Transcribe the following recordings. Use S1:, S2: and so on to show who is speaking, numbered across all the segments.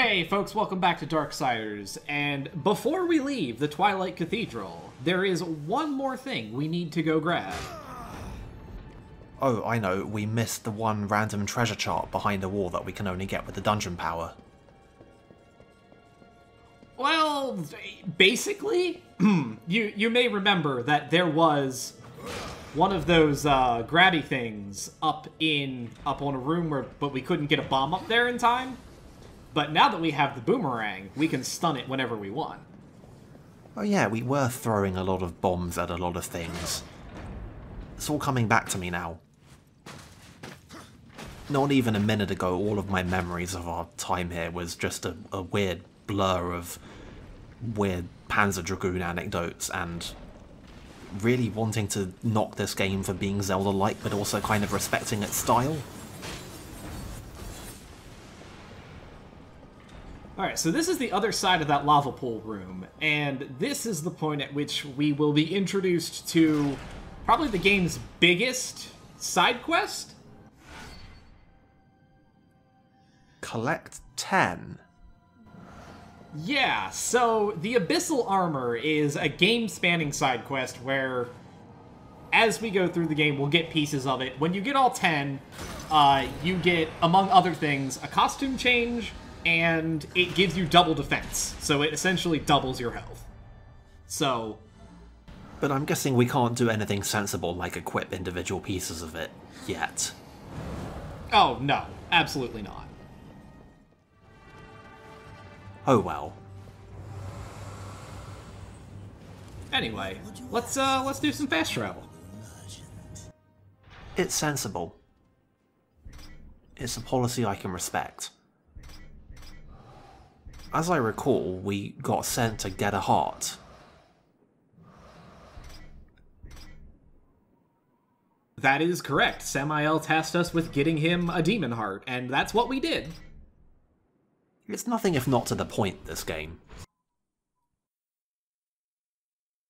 S1: Hey folks, welcome back to Darksiders, and before we leave the Twilight Cathedral, there is one more thing we need to go grab.
S2: Oh, I know, we missed the one random treasure chart behind a wall that we can only get with the dungeon power.
S1: Well, basically, you may remember that there was one of those grabby things up on a room but we couldn't get a bomb up there in time. But now that we have the boomerang, we can stun it whenever we want.
S2: Oh yeah, we were throwing a lot of bombs at a lot of things. It's all coming back to me now. Not even a minute ago, all of my memories of our time here was just a weird blur of weird Panzer Dragoon anecdotes and really wanting to knock this game for being Zelda-like, but also kind of respecting its style.
S1: Alright, so this is the other side of that lava pool room, and this is the point at which we will be introduced to probably the game's biggest side quest?
S2: Collect 10.
S1: Yeah, so the Abyssal Armor is a game-spanning side quest where, as we go through the game, we'll get pieces of it. When you get all 10, you get, among other things, a costume change, and it gives you double defense, so it essentially doubles your health. So...
S2: But I'm guessing we can't do anything sensible like equip individual pieces of it yet.
S1: Oh, no. Absolutely not.
S2: Oh well.
S1: Anyway, let's do some fast travel.
S2: It's sensible. It's a policy I can respect. As I recall, we got sent to get a heart.
S1: That is correct. Samael tasked us with getting him a demon heart, and that's what we did.
S2: It's nothing if not to the point, this game.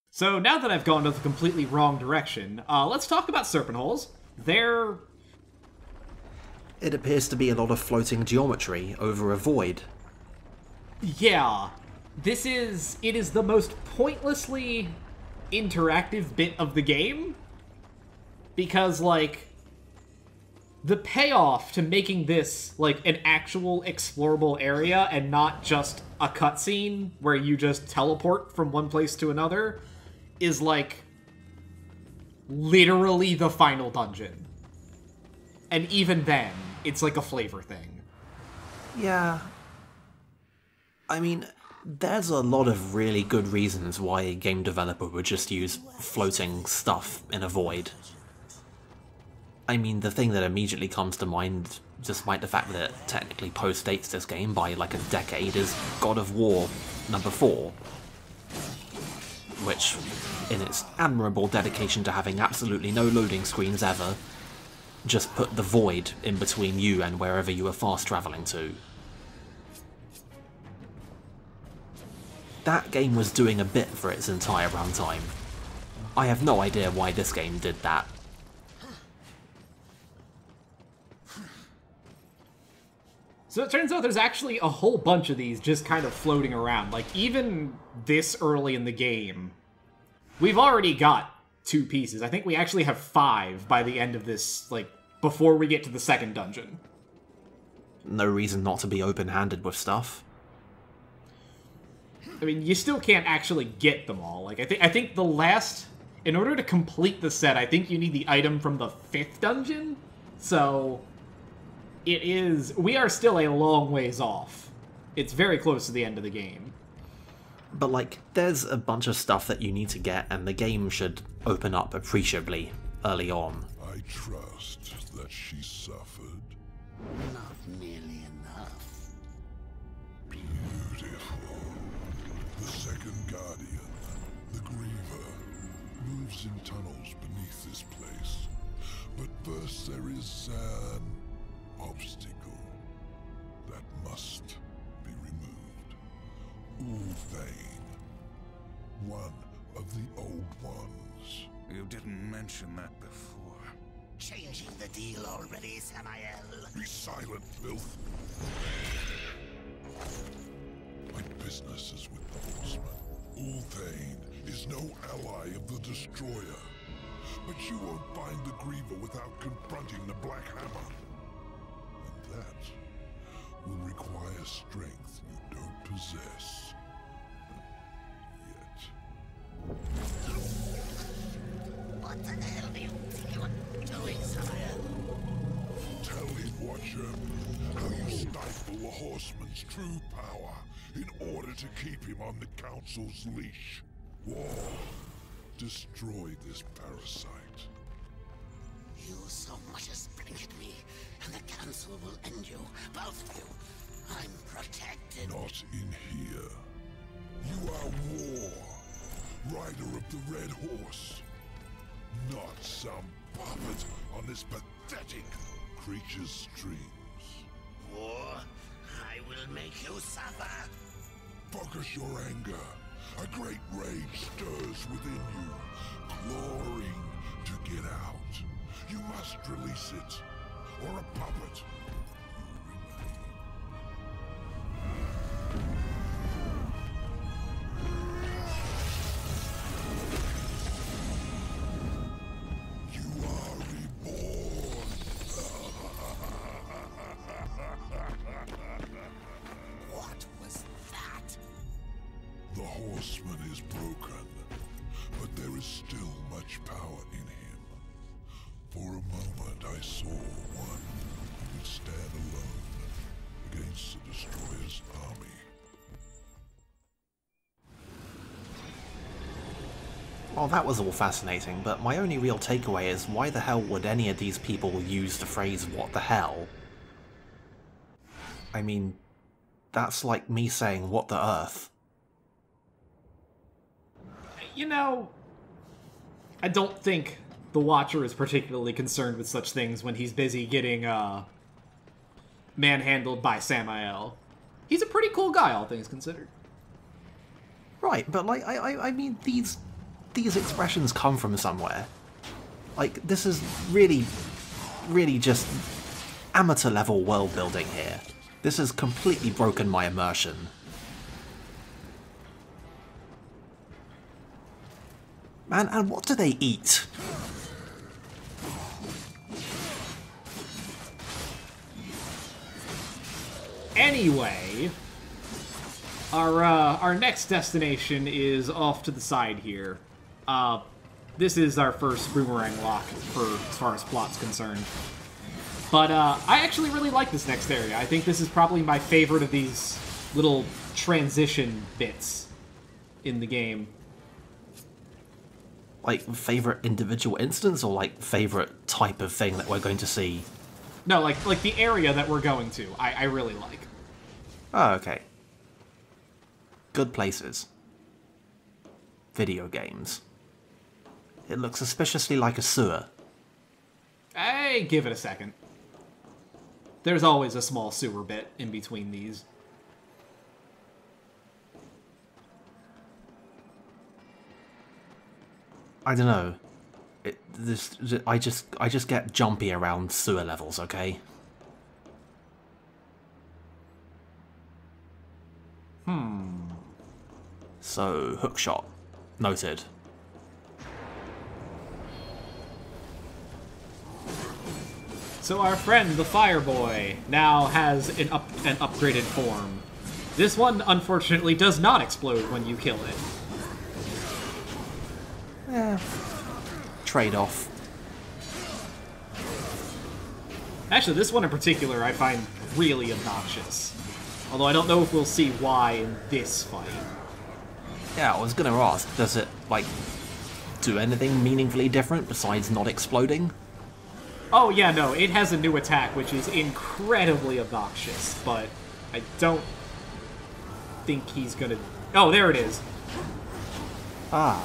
S1: So now that I've gone to the completely wrong direction, let's talk about serpent holes. They're...
S2: It appears to be a lot of floating geometry over a void.
S1: Yeah, it is the most pointlessly interactive bit of the game, because, like, the payoff to making this, like, an actual explorable area and not just a cutscene where you just teleport from one place to another is, like, literally the final dungeon. And even then, it's like a flavor thing.
S2: Yeah. I mean, there's a lot of really good reasons why a game developer would just use floating stuff in a void. I mean, the thing that immediately comes to mind, despite the fact that it technically post-dates this game by like a decade, is God of War number 4. Which, in its admirable dedication to having absolutely no loading screens ever, just put the void in between you and wherever you were fast travelling to. That game was doing a bit for its entire runtime. I have no idea why this game did that.
S1: So it turns out there's actually a whole bunch of these just kind of floating around. Like, even this early in the game, we've already got 2 pieces. I think we actually have 5 by the end of this, like, before we get to the second dungeon.
S2: No reason not to be open-handed with stuff.
S1: I mean, you still can't actually get them all. Like, I think the last... In order to complete the set, I think you need the item from the 5th dungeon. So, it is... We are still a long ways off. It's very close to the end of the game.
S2: But, like, there's a bunch of stuff that you need to get, and the game should open up appreciably early on.
S3: I trust that she suffered.
S4: Not nearly enough.
S3: Beautiful. The second guardian, the Griever, moves in tunnels beneath this place. But first there is an obstacle that must be removed. Ulthane, one of the old ones.
S5: You didn't mention that before.
S4: Changing the deal already, Samael.
S3: Be silent, filth. is no ally of the Destroyer. But you won't find the Griever without confronting the Black Hammer. And that will require strength you don't possess. Yet.
S4: What the hell do you think you're doing, sire?
S3: Tell him, Watcher, how you stifle the Horseman's true power in order to keep him on the Council's leash. War. Destroy this parasite.
S4: You so much as blink at me, and the Council will end you, both of you. I'm protected.
S3: Not in here. You are War, rider of the Red Horse. Not some puppet on this pathetic creature's strings.
S4: War, I will make you suffer.
S3: Focus your anger. A great rage stirs within you, clawing to get out. You must release it, or a puppet you remain. You are reborn.
S4: What was that?
S3: The Horseman is broken, but there is still much power in him. For a moment I saw one who could stand alone against the Destroyer's army.
S2: Well, that was all fascinating, but my only real takeaway is why the hell would any of these people use the phrase "what the hell"? I mean, that's like me saying "what the earth."
S1: You know, I don't think the Watcher is particularly concerned with such things when he's busy getting, manhandled by Samael. He's a pretty cool guy, all things considered.
S2: Right, but like, I mean, these expressions come from somewhere. Like, this is really just amateur level world building here. This has completely broken my immersion. Man, and what do they eat?
S1: Anyway, our next destination is off to the side here. This is our first boomerang lock as far as plot's concerned. But I actually really like this next area. I think this is probably my favorite of these little transition bits in the game.
S2: Like, favorite individual instance, or like favorite type of thing that we're going to see?
S1: No, like the area that we're going to, I really like.
S2: Oh, okay. Good places. Video games. It looks suspiciously like a sewer.
S1: Hey, give it a second. There's always a small sewer bit in between these.
S2: I don't know. I just get jumpy around sewer levels, okay? So, hookshot. Noted.
S1: So our friend, the Fireboy, now has an upgraded form. This one, unfortunately, does not explode when you kill it.
S2: Trade-off.
S1: Actually, this one in particular I find really obnoxious. Although I don't know if we'll see why in this fight.
S2: Yeah, I was gonna ask, does it, like, do anything meaningfully different besides not exploding?
S1: Oh yeah, no, it has a new attack which is incredibly obnoxious, but I don't think he's gonna... Oh, there it is.
S2: Ah.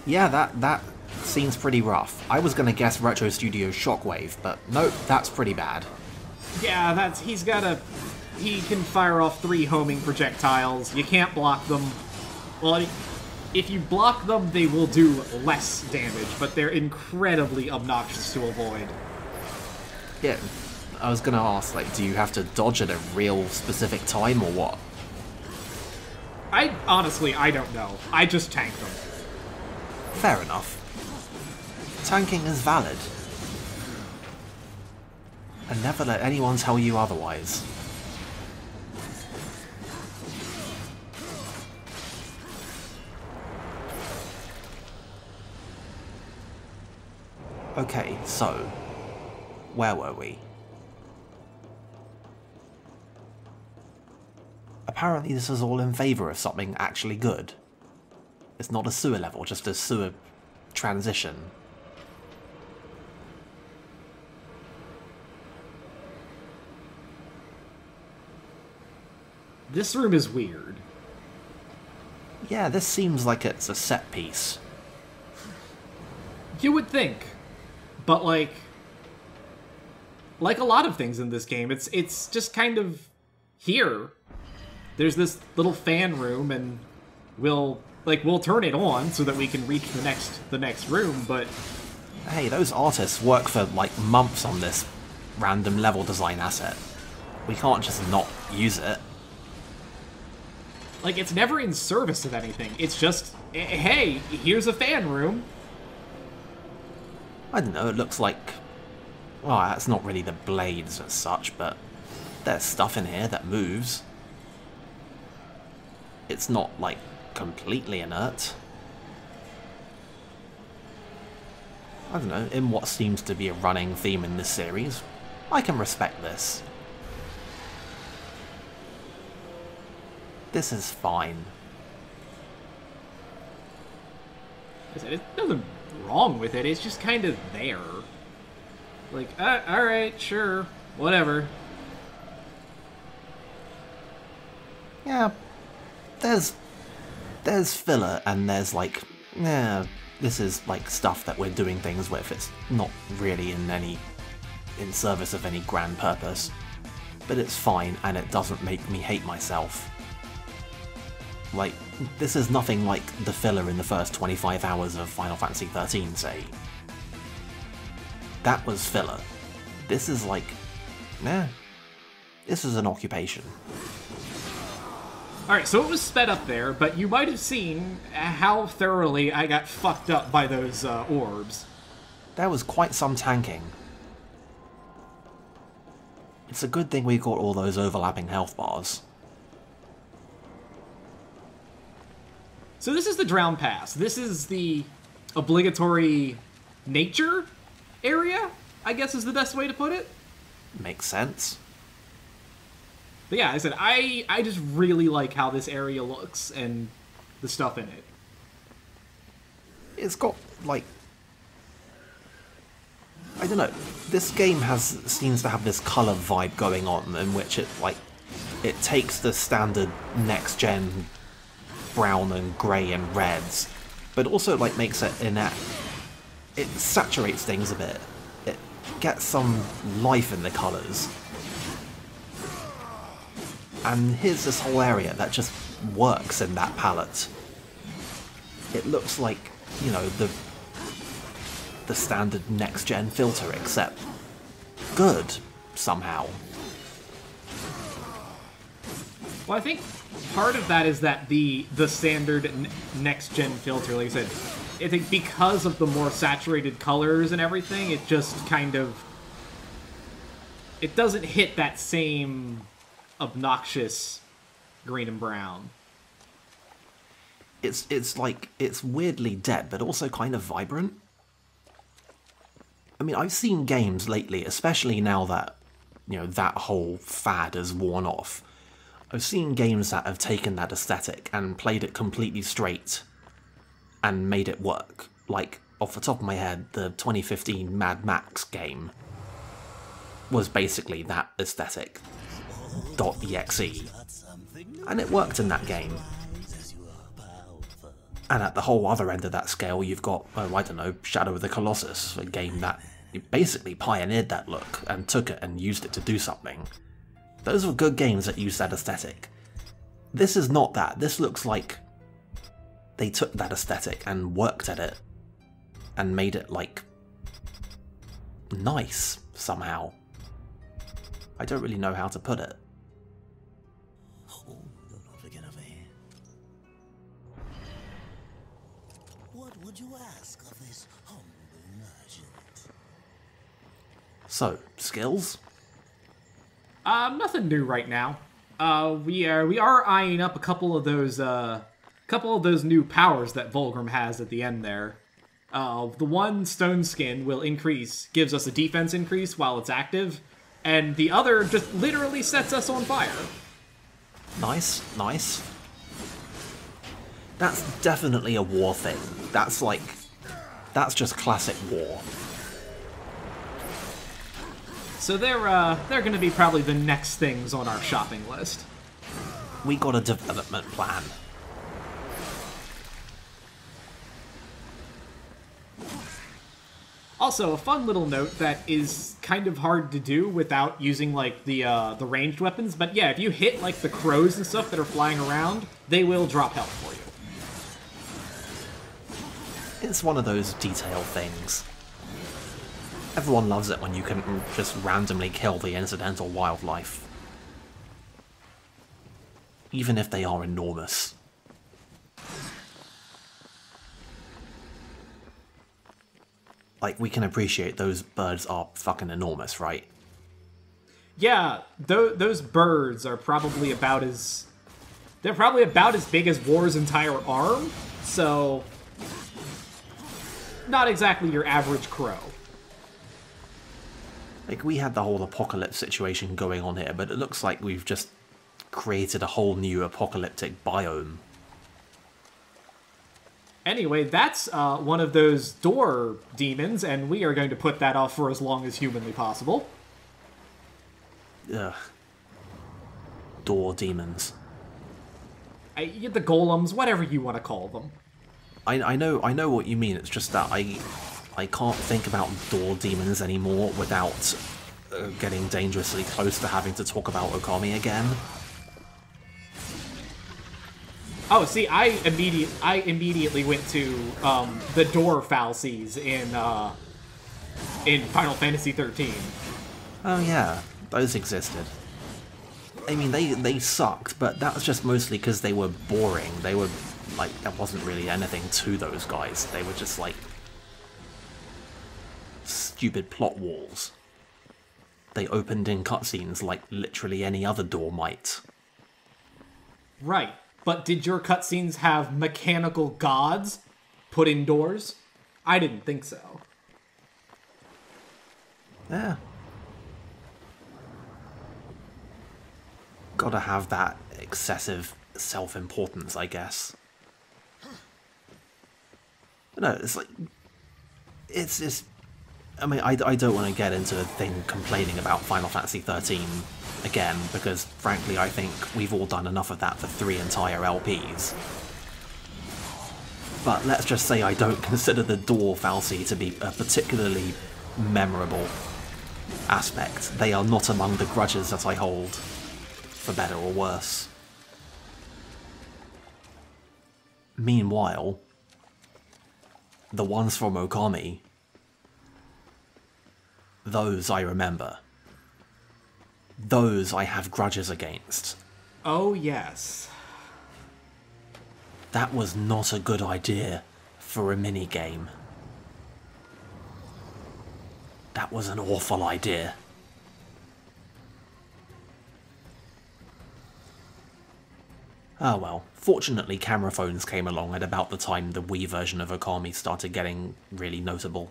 S2: Yeah, that seems pretty rough. I was gonna guess Retro Studios Shockwave, but nope, that's pretty bad.
S1: Yeah, he can fire off 3 homing projectiles. You can't block them. Well, if you block them, they will do less damage, but they're incredibly obnoxious to avoid.
S2: Yeah, I was gonna ask, like, do you have to dodge at a real specific time or what?
S1: Honestly, I don't know. I just tank them.
S2: Fair enough. Tanking is valid. And never let anyone tell you otherwise. Okay, so, where were we? Apparently this is all in favour of something actually good. It's not a sewer level, just a sewer transition.
S1: This room is weird.
S2: Yeah, this seems like it's a set piece.
S1: You would think. But like a lot of things in this game, it's just kind of here. There's this little fan room, and we'll turn it on so that we can reach the next room, but
S2: Hey, those artists work for like months on this random level design asset. We can't just not use it.
S1: like it's never in service of anything. It's just, hey, here's a fan room.
S2: I don't know, it looks like... Well, that's not really the blades as such, but there's stuff in here that moves. It's not, like, completely inert. I don't know, in what seems to be a running theme in this series, I can respect this. This is fine.
S1: There's nothing wrong with it, it's just kind of there. Like, alright, sure, whatever.
S2: Yeah, there's filler, and there's like, yeah, this is like stuff that we're doing things with. It's not really in service of any grand purpose, but it's fine, and it doesn't make me hate myself. Like, this is nothing like the filler in the first 25 hours of Final Fantasy XIII, say. That was filler. This is like, this is an occupation.
S1: Alright, so it was sped up there, but you might have seen how thoroughly I got fucked up by those orbs.
S2: There was quite some tanking. It's a good thing we got all those overlapping health bars.
S1: So this is the Drown Pass. This is the obligatory nature area, I guess is the best way to put it.
S2: Makes sense.
S1: But yeah, I said, I just really like how this area looks and the stuff in it.
S2: It's got, like... I don't know. This game seems to have this colour vibe going on in which it takes the standard next-gen brown and grey and reds, but also like makes it it saturates things a bit. It gets some life in the colours. And here's this whole area that just works in that palette. It looks like, you know, the standard next-gen filter, except good, somehow.
S1: Well, I think part of that is that the standard next-gen filter, like I said, I think because of the more saturated colors and everything, it just kind of... It doesn't hit that same obnoxious green and brown.
S2: It's like, it's weirdly dead, but also kind of vibrant. I mean, I've seen games lately, especially now that, you know, that whole fad has worn off. I've seen games that have taken that aesthetic and played it completely straight and made it work. Like, off the top of my head, the 2015 Mad Max game was basically that aesthetic. .exe. And it worked in that game. And at the whole other end of that scale, you've got, oh, I don't know, Shadow of the Colossus, a game that basically pioneered that look and took it and used it to do something. Those were good games that used that aesthetic. This is not that. This looks like they took that aesthetic and worked at it and made it, like, nice somehow. I don't really know how to put it.
S4: would you ask of this humble merchant?
S2: So, skills?
S1: Nothing new right now. We are eyeing up a couple of those new powers that Vulgrim has at the end there. The one stone skin gives us a defense increase while it's active, and the other just literally sets us on fire.
S2: Nice, nice. That's definitely a war thing. That's just classic war.
S1: So they're going to be probably the next things on our shopping list.
S2: We got a development plan.
S1: Also, a fun little note that is kind of hard to do without using, like, the ranged weapons, but yeah, if you hit, like, the crows and stuff that are flying around, they will drop health for you.
S2: It's one of those detail things. Everyone loves it when you can just randomly kill the incidental wildlife. Even if they are enormous. Like, we can appreciate those birds are fucking enormous, right?
S1: Yeah, those birds are probably about as... They're probably about as big as War's entire arm, so... Not exactly your average crow.
S2: Like, we had the whole apocalypse situation going on here, but it looks like we've just created a whole new apocalyptic biome.
S1: Anyway, that's one of those door demons, and we are going to put that off for as long as humanly possible.
S2: Ugh. Door demons.
S1: The golems, whatever you want to call them.
S2: I know what you mean, it's just that I can't think about door demons anymore without getting dangerously close to having to talk about Okami again.
S1: Oh, see, I immediately went to the door fallacies in Final Fantasy 13.
S2: Oh yeah, those existed. I mean, they sucked, but that was just mostly because they were boring. They were, like, there wasn't really anything to those guys. They were just, like, stupid plot walls. They opened in cutscenes like literally any other door might.
S1: Right. But did your cutscenes have mechanical gods put indoors? I didn't think so.
S2: Yeah. Gotta have that excessive self-importance, I guess. No, it's like... It's just... I mean, I don't want to get into a thing complaining about Final Fantasy 13 again, because frankly I think we've all done enough of that for 3 entire LPs. But let's just say I don't consider the door fallacy to be a particularly memorable aspect. They are not among the grudges that I hold, for better or worse. Meanwhile, the ones from Okami, those I remember. Those I have grudges against.
S1: Oh, yes.
S2: That was not a good idea for a minigame. That was an awful idea. Oh well, fortunately camera phones came along at about the time the Wii version of Okami started getting really notable.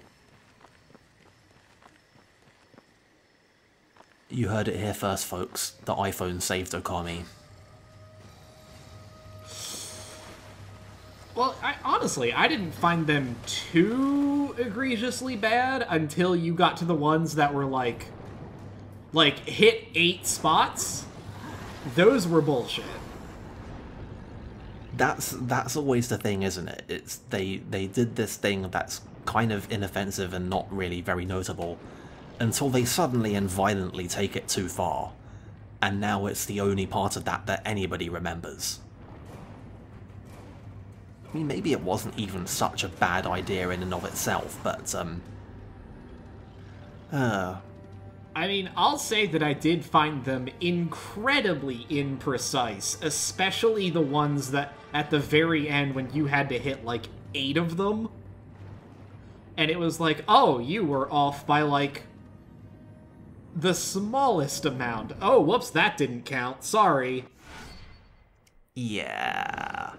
S2: You heard it here first, folks. The iPhone saved Okami.
S1: Well, honestly, I didn't find them too egregiously bad until you got to the ones that were like hit 8 spots. Those were bullshit.
S2: That's always the thing, isn't it? It's they did this thing that's kind of inoffensive and not really very notable, until they suddenly and violently take it too far, and now it's the only part of that anybody remembers. I mean, maybe it wasn't even such a bad idea in and of itself, but,
S1: I mean, I'll say that I did find them incredibly imprecise, especially the ones that, at the very end, when you had to hit, like, 8 of them. and it was like, oh, you were off by, like, the smallest amount. Oh, whoops, that didn't count. Sorry.
S2: Yeah.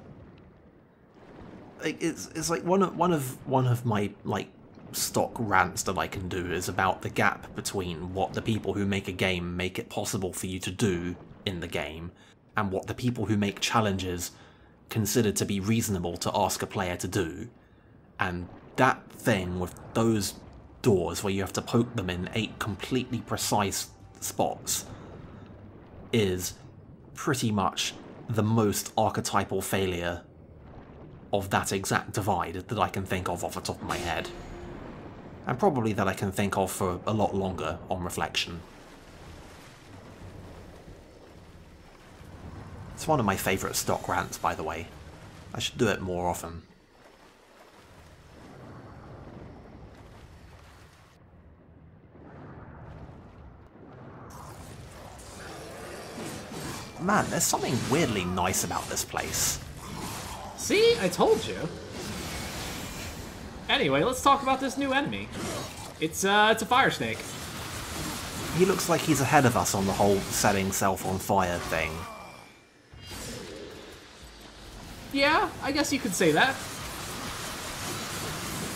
S2: It's like one of my, like, stock rants that I can do is about the gap between what the people who make a game make it possible for you to do in the game, and what the people who make challenges consider to be reasonable to ask a player to do. And that thing with those doors where you have to poke them in 8 completely precise spots is pretty much the most archetypal failure of that exact divide that I can think of off the top of my head. And probably that I can think of for a lot longer on reflection. It's one of my favourite stock rants, by the way. I should do it more often. Man, there's something weirdly nice about this place.
S1: See? I told you. Anyway, let's talk about this new enemy. It's a fire snake.
S2: He looks like he's ahead of us on the whole setting self on fire thing.
S1: Yeah, I guess you could say that.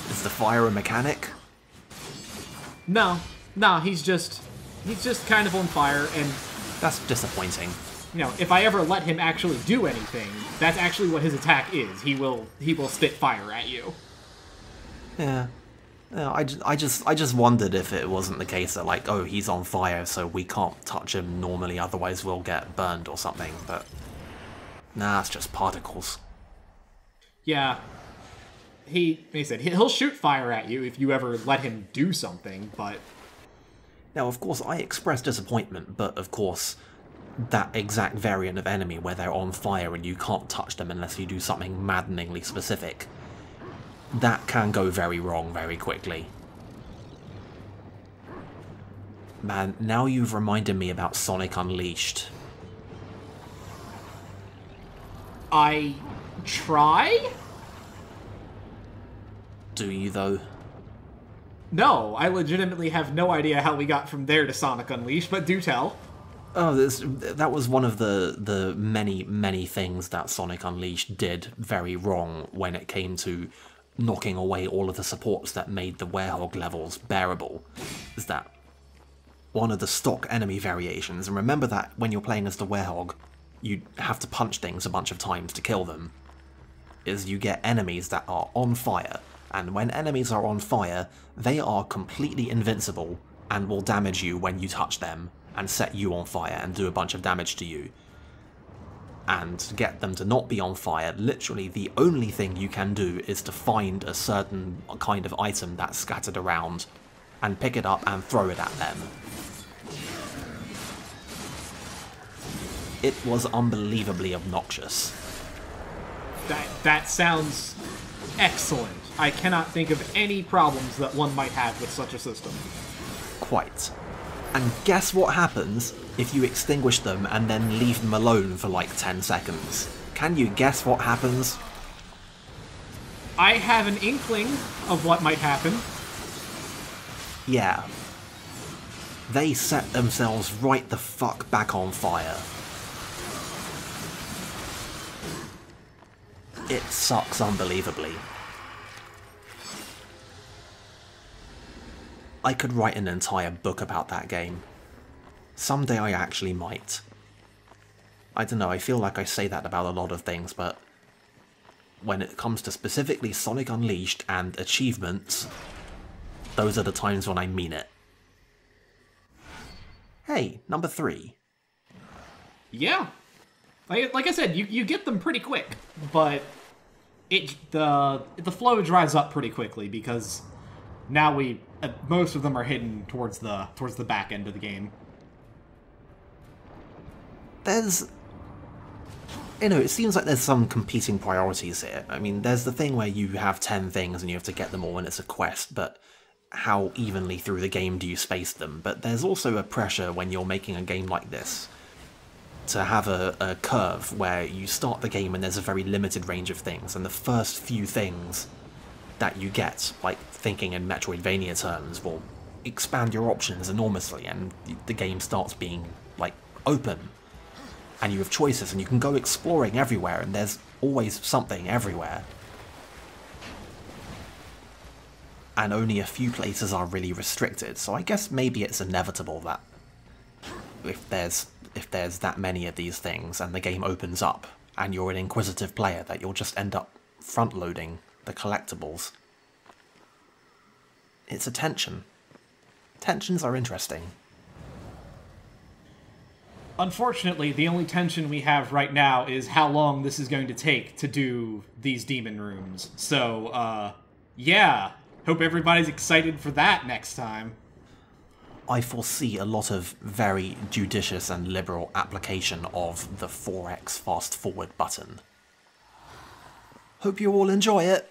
S2: Is the fire a mechanic?
S1: No, he's just kind of on fire, and
S2: That's disappointing.
S1: you know, if I ever let him actually do anything, that's actually what his attack is. He will spit fire at you.
S2: Yeah. Yeah, I just wondered if it wasn't the case that, like, oh, he's on fire, so we can't touch him normally, otherwise we'll get burned or something, but nah, it's just particles.
S1: Yeah. He said he'll shoot fire at you if you ever let him do something, but...
S2: Now, of course, I express disappointment, but of course, that exact variant of enemy where they're on fire and you can't touch them unless you do something maddeningly specific, that can go very wrong very quickly. Man, now you've reminded me about Sonic Unleashed.
S1: I try?
S2: Do you, though?
S1: No, I legitimately have no idea how we got from there to Sonic Unleashed, but do tell.
S2: Oh, that was one of the many, many things that Sonic Unleashed did very wrong when it came to knocking away all of the supports that made the Werehog levels bearable. Is that one of the stock enemy variations, and remember that when you're playing as the Werehog, you have to punch things a bunch of times to kill them, is you get enemies that are on fire, and when enemies are on fire, they are completely invincible and will damage you when you touch them, and set you on fire and do a bunch of damage to you. And to get them to not be on fire, literally the only thing you can do is to find a certain kind of item that's scattered around, and pick it up and throw it at them. It was unbelievably obnoxious.
S1: That sounds excellent. I cannot think of any problems that one might have with such a system.
S2: Quite. And guess what happens if you extinguish them and then leave them alone for like 10 seconds? Can you guess what happens?
S1: I have an inkling of what might happen.
S2: Yeah. They set themselves right the fuck back on fire. It sucks unbelievably. I could write an entire book about that game. Someday I actually might. I don't know, I feel like I say that about a lot of things, but when it comes to specifically Sonic Unleashed and achievements, those are the times when I mean it. Hey, number 3.
S1: Yeah. Like I said, you get them pretty quick, but the flow dries up pretty quickly because now most of them are hidden towards the back end of the game.
S2: There's... You know, it seems like there's some competing priorities here. I mean, there's the thing where you have 10 things and you have to get them all and it's a quest, but how evenly through the game do you space them? But there's also a pressure when you're making a game like this to have a curve where you start the game and there's a very limited range of things, and the first few things that you get, like thinking in Metroidvania terms, will expand your options enormously, and the game starts being like open, and you have choices, and you can go exploring everywhere, and there's always something everywhere. And only a few places are really restricted, so I guess maybe it's inevitable that if there's that many of these things and the game opens up and you're an inquisitive player, that you'll just end up front-loading the collectibles. It's a tension. Tensions are interesting.
S1: Unfortunately, the only tension we have right now is how long this is going to take to do these demon rooms. So, yeah. Hope everybody's excited for that next time.
S2: I foresee a lot of very judicious and liberal application of the 4x fast forward button. Hope you all enjoy it.